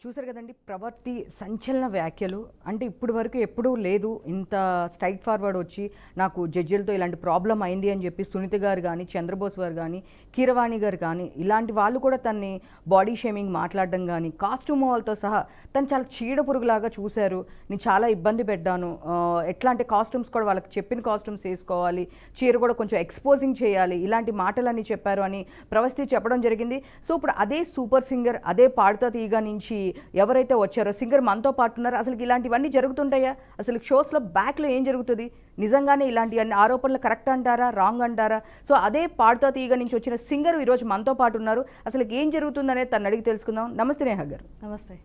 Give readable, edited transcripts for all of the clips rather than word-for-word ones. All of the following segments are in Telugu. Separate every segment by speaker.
Speaker 1: చూసారు కదండి ప్రవర్తి సంచలన వ్యాఖ్యలు. అంటే ఇప్పటి వరకు ఎప్పుడూ లేదు ఇంత స్ట్రైట్ ఫార్వర్డ్ వచ్చి నాకు జడ్జిలతో ఇలాంటి ప్రాబ్లం అయింది అని చెప్పి సునీత గారు కానీ, చంద్రబోస్ గారు కానీ, కీరవాణి గారు కానీ ఇలాంటి వాళ్ళు కూడా తన్ని బాడీ షేమింగ్ మాట్లాడడం కానీ, కాస్ట్యూమ్ వాళ్ళతో సహా తను చాలా చీడ పురుగులాగా చూశారు. నేను చాలా ఇబ్బంది పెట్టాను, ఎట్లాంటి కాస్ట్యూమ్స్ కూడా వాళ్ళకి చెప్పిన కాస్ట్యూమ్స్ వేసుకోవాలి, చీర కూడా కొంచెం ఎక్స్పోజింగ్ చేయాలి, ఇలాంటి మాటలన్నీ చెప్పారు అని ప్రవస్తి చెప్పడం జరిగింది. సో ఇప్పుడు అదే సూపర్ సింగర్, అదే పాడుతా తీగ నుంచి ఎవరైతే వచ్చారో సింగర్ మనతో పాటు ఉన్నారో, అసలు ఇలాంటివన్నీ జరుగుతుంటాయా? అసలు షోస్లో బ్యాక్లో ఏం జరుగుతుంది? నిజంగానే ఇలాంటి అన్ని ఆరోపణలు కరెక్ట్ అంటారా, రాంగ్ అంటారా? సో అదే పాడుతా తీగ నుంచి వచ్చిన సింగర్ ఈరోజు మనతో పాటు ఉన్నారు. అసలు ఏం జరుగుతుందనేది తను అడిగి తెలుసుకుందాం. నమస్తే నేహ గారు.
Speaker 2: నమస్తే.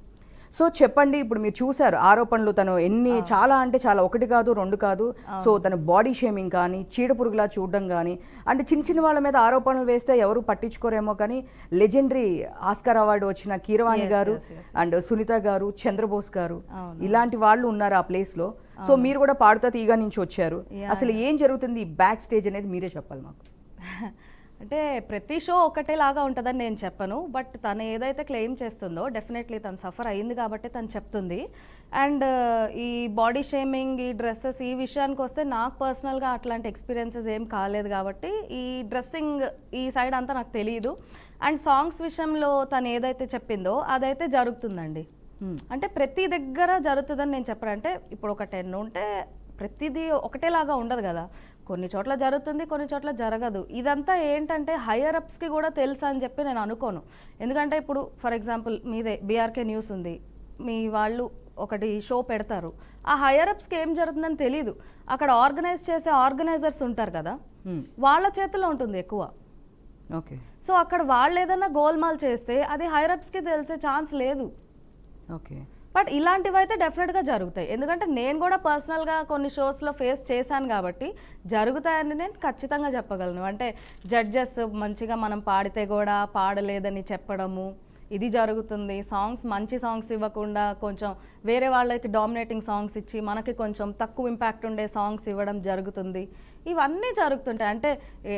Speaker 1: సో చెప్పండి, ఇప్పుడు మీరు చూసారు ఆరోపణలు, తను ఎన్ని చాలా అంటే చాలా, ఒకటి కాదు రెండు కాదు. సో తను బాడీ షేమింగ్ కానీ, చీడ పురుగులా చూడడం కానీ, అంటే చిన్న చిన్న వాళ్ళ మీద ఆరోపణలు వేస్తే ఎవరు పట్టించుకోరేమో కానీ, లెజెండరీ ఆస్కార్ అవార్డు వచ్చిన కీరవాణి గారు అండ్ సునీత గారు, చంద్రబోస్ గారు, ఇలాంటి వాళ్ళు ఉన్నారు ఆ ప్లేస్లో. సో మీరు కూడా పాడుతా తీగ నుంచి వచ్చారు. అసలు ఏం జరుగుతుంది బ్యాక్ స్టేజ్ అనేది మీరే చెప్పాలి మాకు.
Speaker 2: అంటే ప్రతి షో ఒకటేలాగా ఉంటుందని నేను చెప్పను, బట్ తను ఏదైతే క్లెయిమ్ చేస్తుందో డెఫినెట్లీ తను సఫర్ అయింది కాబట్టి తను చెప్తుంది. అండ్ ఈ బాడీ షేమింగ్, ఈ డ్రెస్సెస్, ఈ విషయానికి వస్తే నాకు పర్సనల్గా అట్లాంటి ఎక్స్పీరియన్సెస్ ఏం కాలేదు కాబట్టి ఈ డ్రెస్సింగ్ ఈ సైడ్ అంతా నాకు తెలియదు. అండ్ సాంగ్స్ విషయంలో తను ఏదైతే చెప్పిందో అదైతే జరుగుతుందండి. అంటే ప్రతి దగ్గర జరుగుతుందని నేను చెప్పను. అంటే ఇప్పుడు ఒక 10 ఉంటే ప్రతిదీ ఒకటేలాగా ఉండదు కదా, కొన్ని చోట్ల జరుగుతుంది, కొన్ని చోట్ల జరగదు. ఇదంతా ఏంటంటే హయ్యర్ అప్స్కి కూడా తెలుసా అని చెప్పి నేను అనుకోను. ఎందుకంటే ఇప్పుడు ఫర్ ఎగ్జాంపుల్ మీదే బీఆర్కే న్యూస్ ఉంది, మీ వాళ్ళు ఒకటి షో పెడతారు, ఆ హయ్యర్ అప్స్కి ఏం జరుగుతుందని తెలీదు. అక్కడ ఆర్గనైజ్ చేసే ఆర్గనైజర్స్ ఉంటారు కదా, వాళ్ళ చేతిలో ఉంటుంది ఎక్కువ.
Speaker 1: ఓకే. సో
Speaker 2: అక్కడ వాళ్ళు ఏదైనా గోల్మాల్ చేస్తే అది హయ్యర్ అప్స్కి తెలిసే ఛాన్స్ లేదు.
Speaker 1: ఓకే.
Speaker 2: బట్ ఇలాంటివి అయితే డెఫినెట్గా జరుగుతాయి. ఎందుకంటే నేను కూడా పర్సనల్గా కొన్ని షోస్లో ఫేస్ చేశాను కాబట్టి జరుగుతాయని నేను ఖచ్చితంగా చెప్పగలను. అంటే జడ్జెస్ మంచిగా మనం పాడితే కూడా పాడలేదని చెప్పడము, ఇది జరుగుతుంది. సాంగ్స్ మంచి సాంగ్స్ ఇవ్వకుండా కొంచెం వేరే వాళ్ళకి డామినేటింగ్ సాంగ్స్ ఇచ్చి మనకి కొంచెం తక్కువ ఇంపాక్ట్ ఉండే సాంగ్స్ ఇవ్వడం జరుగుతుంది. ఇవన్నీ జరుగుతుంటాయి. అంటే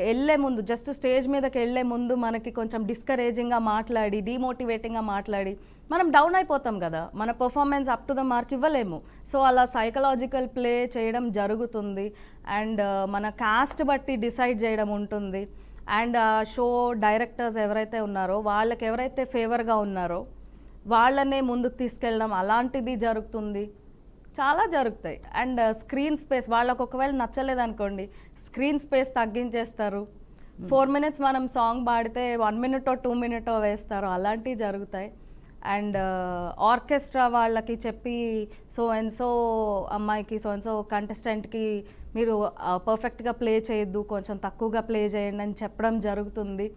Speaker 2: వెళ్ళే ముందు, జస్ట్ స్టేజ్ మీదకి వెళ్ళే ముందు మనకి కొంచెం డిస్కరేజింగ్గా మాట్లాడి, డీమోటివేటింగ్గా మాట్లాడి మనం డౌన్ అయిపోతాం కదా, మన performance up to the mark ఇవ్వలేము. సో అలా సైకలాజికల్ ప్లే చేయడం జరుగుతుంది. అండ్ మన కాస్ట్ బట్టి డిసైడ్ చేయడం ఉంటుంది. అండ్ షో డైరెక్టర్స్ ఎవరైతే ఉన్నారో వాళ్ళకి ఎవరైతే ఫేవర్గా ఉన్నారో వాళ్ళనే ముందుకు తీసుకెళ్ళడం అలాంటిది జరుగుతుంది. చాలా జరుగుతాయి. అండ్ స్క్రీన్ స్పేస్ వాళ్ళకు ఒకవేళ నచ్చలేదనుకోండి, స్క్రీన్ స్పేస్ తగ్గించేస్తారు. 4 minutes మనం సాంగ్ పాడితే 1 minute 2 minute వేస్తారు. అలాంటివి జరుగుతాయి. అండ్ ఆర్కెస్ట్రా వాళ్ళకి చెప్పి సో అండ్ సో అమ్మాయికి, సో అండ్ సో కంటెస్టెంట్కి మీరు పర్ఫెక్ట్గా ప్లే చేయొద్దు, కొంచెం తక్కువగా ప్లే చేయండి అని చెప్పడం జరుగుతుంది.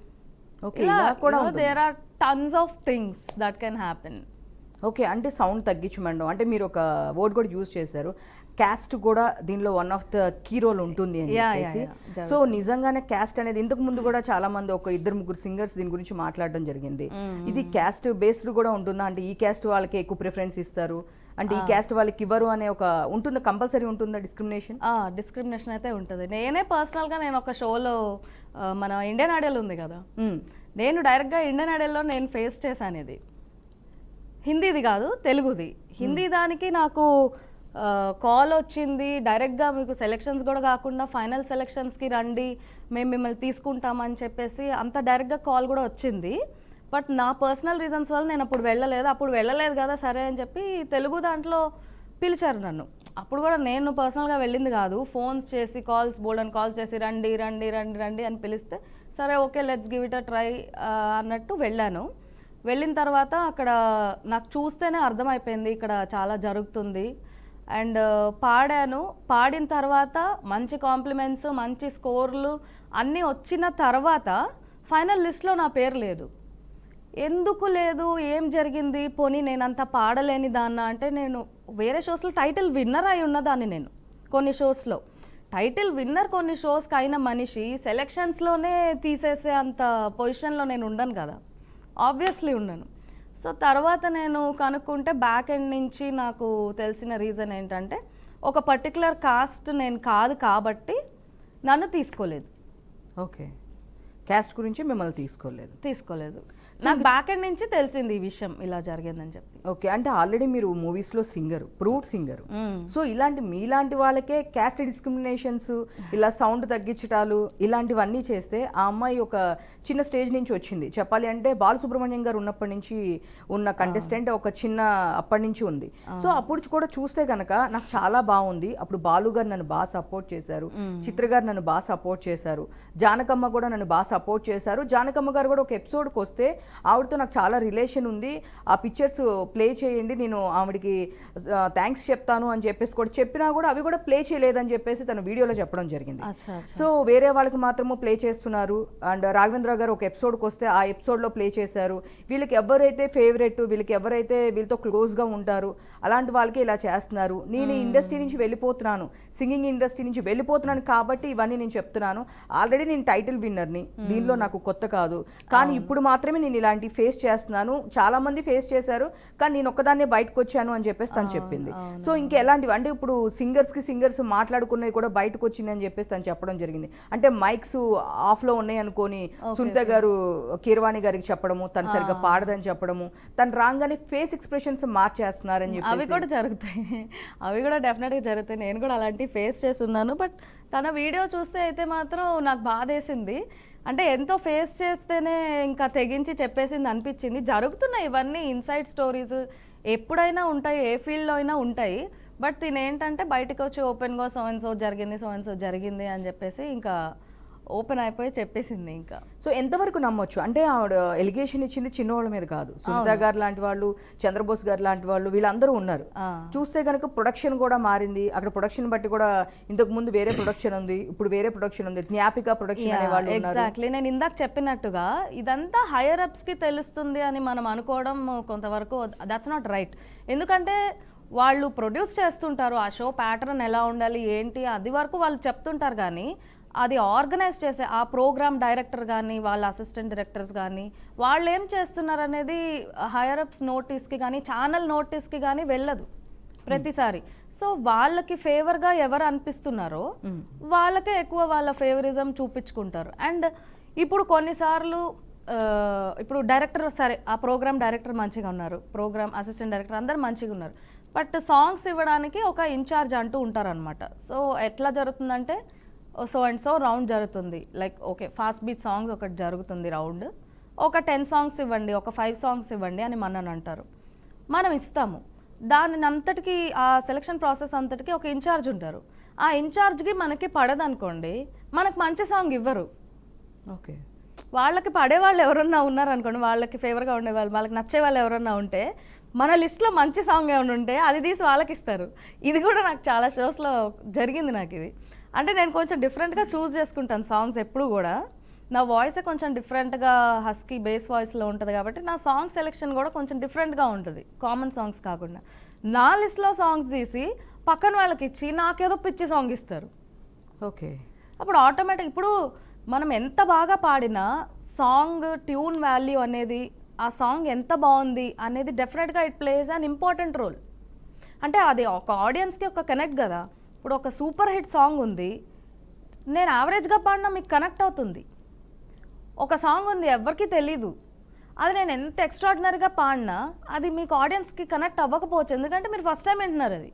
Speaker 2: There are tons of things that can happen.
Speaker 1: Okay. అంటే సౌండ్ తగ్గించమండం అంటే మీరు ఒక వర్డ్ కూడా యూజ్ చేశారు, క్యాస్ట్ కూడా దీనిలో one of the key role ఉంటుంది అని చెప్పేసి. సో నిజంగానే క్యాస్ట్ అనేది ఇంతకు ముందు కూడా చాలా మంది, ఒక 2-3 సింగర్స్ దీని గురించి మాట్లాడడం జరిగింది. ఇది క్యాస్ట్ బేస్డ్ కూడా ఉంటుందా? అంటే ఈ క్యాస్ట్ వాళ్ళకి ఎక్కువ ప్రిఫరెన్స్ ఇస్తారు, అంటే ఈ క్యాస్ట్ వాళ్ళకి ఇవ్వరు అనే ఒక ఉంటుందా, కంపల్సరీ ఉంటుందా డిస్క్రిమినేషన్?
Speaker 2: డిస్క్రిమినేషన్ అయితే ఉంటుంది. నేనే పర్సనల్గా నేను ఒక షోలో, మన ఇండియన్ ఐడల్ ఉంది కదా, నేను డైరెక్ట్గా ఇండియన్ ఐడల్లో నేను ఫేస్ చేశాను. ఇది హిందీది కాదు, తెలుగుది. హిందీ దానికి నాకు కాల్ వచ్చింది డైరెక్ట్గా, మీకు సెలెక్షన్స్ కూడా కాకుండా ఫైనల్ సెలెక్షన్స్కి రండి, మేము మిమ్మల్ని తీసుకుంటామని చెప్పేసి అంత డైరెక్ట్గా కాల్ కూడా వచ్చింది. బట్ నా పర్సనల్ రీజన్స్ వల్ల నేను అప్పుడు వెళ్ళలేదు కదా, సరే అని చెప్పి తెలుగు దాంట్లో పిలిచారు నన్ను. అప్పుడు కూడా నేను పర్సనల్గా వెళ్ళింది కాదు, ఫోన్స్ చేసి బోల్డన్ కాల్స్ చేసి రండి రండి రండి రండి అని పిలిస్తే సరే okay let's give it a try అన్నట్టు వెళ్ళాను. వెళ్ళిన తర్వాత అక్కడ నాకు చూస్తేనే అర్థమైపోయింది ఇక్కడ చాలా జరుగుతుంది. అండ్ పాడాను. పాడిన తర్వాత మంచి కాంప్లిమెంట్స్, మంచి స్కోర్లు అన్నీ వచ్చిన తర్వాత ఫైనల్ లిస్ట్లో నా పేరు లేదు. ఎందుకు లేదు, ఏం జరిగింది, పోనీ నేనంత పాడలేని దాన్న అంటే, నేను వేరే షోస్లో టైటిల్ విన్నర్ అయి ఉన్నదాన్ని. నేను కొన్ని షోస్లో టైటిల్ విన్నర్, కొన్ని షోస్కి అయిన మనిషి సెలెక్షన్స్లోనే తీసేసే అంత పొజిషన్లో నేను ఉండను కదా, ఆబ్వియస్లీ ఉండను. సో తర్వాత నేను కనుక్కుంటే బ్యాక్ ఎండ్ నుంచి నాకు తెలిసిన రీజన్ ఏంటంటే, ఒక పర్టికులర్ కాస్ట్ నేను కాదు కాబట్టి నన్ను తీసుకోలేదు.
Speaker 1: ఓకే. క్యాస్ట్ గురించి మిమ్మల్ని తీసుకోలేదు.
Speaker 2: నాకు బ్యాక్ ఎండ్ నుంచి తెలిసింది ఈ విషయం ఇలా జరిగిందని చెప్పి.
Speaker 1: ఓకే, అంటే ఆల్రెడీ మీరు మూవీస్లో సింగర్, ప్రూవ్డ్ సింగర్. సో ఇలాంటి మీలాంటి వాళ్ళకే క్యాస్ట్ డిస్క్రిమినేషన్స్, ఇలా సౌండ్ తగ్గించటాలు ఇలాంటివన్నీ చేస్తే ఆ అమ్మాయి ఒక చిన్న స్టేజ్ నుంచి వచ్చింది. చెప్పాలి అంటే బాలసుబ్రహ్మణ్యం గారు ఉన్నప్పటి నుంచి ఉన్న కంటెస్టెంట్, ఒక చిన్న అప్పటి నుంచి ఉంది. సో అప్పుడు కూడా చూస్తే కనుక నాకు చాలా బాగుంది. అప్పుడు బాలు గారు నన్ను బాగా సపోర్ట్ చేశారు, చిత్ర గారు నన్ను బాగా సపోర్ట్ చేశారు, జానకమ్మ కూడా నన్ను బాగా సపోర్ట్ చేశారు. జానకమ్మ గారు కూడా ఒక ఎపిసోడ్కి వస్తే ఆవిడతో నాకు చాలా రిలేషన్ ఉంది, ఆ పిక్చర్స్ ప్లే చేయండి, నేను ఆవిడకి థ్యాంక్స్ చెప్తాను అని చెప్పేసి కూడా చెప్పినా కూడా అవి కూడా ప్లే చేయలేదని చెప్పేసి తను వీడియోలో చెప్పడం జరిగింది. సో వేరే వాళ్ళకి మాత్రము ప్లే చేస్తున్నారు. అండ్ రాఘవేంద్ర గారు ఒక ఎపిసోడ్కి వస్తే ఆ ఎపిసోడ్లో ప్లే చేశారు. వీళ్ళకి ఎవరైతే ఫేవరెట్, వీళ్ళకి ఎవరైతే వీళ్ళతో క్లోజ్గా ఉంటారు అలాంటి వాళ్ళకి ఇలా చేస్తున్నారు. నేను ఈ ఇండస్ట్రీ నుంచి వెళ్ళిపోతున్నాను, సింగింగ్ ఇండస్ట్రీ నుంచి వెళ్ళిపోతున్నాను కాబట్టి ఇవన్నీ నేను చెప్తున్నాను. ఆల్రెడీ నేను టైటిల్ విన్నర్ని, దీనిలో నాకు కొత్త కాదు, కానీ ఇప్పుడు మాత్రమే నేను ఇలాంటి ఫేస్ చేస్తున్నాను. చాలా మంది ఫేస్ చేశారు కానీ నేను ఒక్కదాన్నే బయటకు వచ్చాను అని చెప్పేసి తను చెప్పింది. సో ఇంకా ఎలాంటివి అంటే ఇప్పుడు సింగర్స్ మాట్లాడుకునేది కూడా బయటకు వచ్చింది అని చెప్పేసి తను చెప్పడం జరిగింది. అంటే మైక్స్ ఆఫ్లో ఉన్నాయి అనుకోని సునీత గారు కీరవాణి గారికి చెప్పడము, తను సరిగ్గా పాడదని చెప్పడము, తను రాగానే ఫేస్ ఎక్స్ప్రెషన్స్ మార్చేస్తున్నారని చెప్పి
Speaker 2: అవి కూడా జరుగుతాయి, అవి కూడా డెఫినెట్గా జరుగుతాయి. నేను కూడా అలాంటివి ఫేస్ చేస్తున్నాను. బట్ తన వీడియో చూస్తే అయితే మాత్రం నాకు బాధేసింది. అంటే ఎంతో ఫేస్ చేస్తేనే ఇంకా తెగించి చెప్పేసింది అనిపించింది. జరుగుతున్నాయి ఇవన్నీ ఇన్సైడ్ స్టోరీస్, ఎప్పుడైనా ఉంటాయి, ఏ ఫీల్డ్లో అయినా ఉంటాయి. బట్ తినేంటంటే బయటకు వచ్చి ఓపెన్గా సో అండ్ సో జరిగింది అని చెప్పేసి ఇంకా ఓపెన్ అయిపోయి చెప్పేసింది. ఇంకా
Speaker 1: సో ఎంతవరకు నమ్మొచ్చు అంటే ఆవిడ ఎలిగేషన్ ఇచ్చింది చిన్నవాళ్ళ మీద కాదు, సునీత గారు లాంటి వాళ్ళు, చంద్రబోస్ గారు లాంటి వాళ్ళు, వీళ్ళందరూ ఉన్నారు. చూస్తే కనుక ప్రొడక్షన్ కూడా మారింది. అక్కడ ప్రొడక్షన్ బట్టి కూడా ఇంతకు ముందు వేరే ప్రొడక్షన్ ఉంది, ఇప్పుడు వేరే ప్రొడక్షన్ ఉంది, జ్ఞాపిక ప్రొడక్షన్ అనే వాళ్ళు ఉన్నారు.
Speaker 2: ఎగ్జాక్ట్లీ, నేను ఇందాక చెప్పినట్టుగా ఇదంతా హైయర్ అప్స్ కి తెలుస్తుంది అని మనం అనుకోవడం కొంతవరకు దట్స్ నాట్ రైట్. ఎందుకంటే వాళ్ళు ప్రొడ్యూస్ చేస్తుంటారు, ఆ షో ప్యాటర్న్ ఎలా ఉండాలి ఏంటి అది వరకు వాళ్ళు చెప్తుంటారు. కానీ అది ఆర్గనైజ్ చేసే ఆ ప్రోగ్రామ్ డైరెక్టర్ కానీ వాళ్ళ అసిస్టెంట్ డైరెక్టర్స్ కానీ వాళ్ళు ఏం చేస్తున్నారు అనేది హైయర్ అప్స్ నోటీస్కి కానీ ఛానల్ నోటీస్కి కానీ వెళ్ళదు ప్రతిసారి. సో వాళ్ళకి ఫేవర్గా ఎవరు అనిపిస్తున్నారో వాళ్ళకే ఎక్కువ వాళ్ళ ఫేవరిజం చూపించుకుంటారు. అండ్ ఇప్పుడు కొన్నిసార్లు ఇప్పుడు డైరెక్టర్ సరే, ఆ ప్రోగ్రామ్ డైరెక్టర్ మంచిగా ఉన్నారు, ప్రోగ్రామ్ అసిస్టెంట్ డైరెక్టర్ అందరు మంచిగా ఉన్నారు, బట్ సాంగ్స్ ఇవ్వడానికి ఒక ఇన్ఛార్జ్ అంటూ ఉంటారనమాట. సో ఎట్లా జరుగుతుందంటే సో అండ్ సో రౌండ్ జరుగుతుంది, like okay fast beat songs ఒకటి జరుగుతుంది రౌండ్, ఒక 10 సాంగ్స్ ఇవ్వండి, ఒక 5 సాంగ్స్ ఇవ్వండి అని మనని అంటారు. మనం ఇస్తాము, దాని అంతటికి ఆ సెలక్షన్ ప్రాసెస్ అంతటికి ఒక ఇన్ఛార్జ్ ఉంటారు. ఆ ఇన్ఛార్జ్కి మనకి పడదనుకోండి, మనకు మంచి సాంగ్ ఇవ్వరు.
Speaker 1: ఓకే,
Speaker 2: వాళ్ళకి పడేవాళ్ళు ఎవరన్నా ఉన్నారనుకోండి, వాళ్ళకి ఫేవర్గా ఉండేవాళ్ళు, వాళ్ళకి నచ్చే వాళ్ళు ఎవరన్నా ఉంటే మన లిస్ట్లో మంచి సాంగ్ ఏమైనా ఉంటే అది తీసి వాళ్ళకి ఇస్తారు. ఇది కూడా నాకు చాలా షోస్లో జరిగింది. నాకు ఇది అంటే నేను కొంచెం డిఫరెంట్గా చూస్ చేసుకుంటాను సాంగ్స్ ఎప్పుడు కూడా. నా వాయిసే కొంచెం డిఫరెంట్గా హస్కీ బేస్ వాయిస్లో ఉంటుంది కాబట్టి నా సాంగ్ సెలెక్షన్ కూడా కొంచెం డిఫరెంట్గా ఉంటుంది, కామన్ సాంగ్స్ కాకుండా. నా లిస్ట్లో సాంగ్స్ తీసి పక్కన వాళ్ళకి ఇచ్చి నాకేదో పిచ్చి సాంగ్ ఇస్తారు.
Speaker 1: ఓకే,
Speaker 2: అప్పుడు ఆటోమేటిక్ ఇప్పుడు మనం ఎంత బాగా పాడినా సాంగ్ ట్యూన్ వాల్యూ అనేది, ఆ సాంగ్ ఎంత బాగుంది అనేది డెఫినెట్గా it plays an important role. అంటే అది ఒక ఆడియన్స్కి ఒక కనెక్ట్ కదా. ఇప్పుడు ఒక సూపర్ హిట్ సాంగ్ ఉంది, నేను యావరేజ్గా పాడినా మీకు కనెక్ట్ అవుతుంది. ఒక సాంగ్ ఉంది ఎవరికి తెలీదు, అది నేను ఎంత ఎక్స్ట్రాడినరీగా పాడినా అది మీకు ఆడియన్స్కి కనెక్ట్ అవ్వకపోవచ్చు, ఎందుకంటే మీరు ఫస్ట్ టైం వింటున్నారు అది.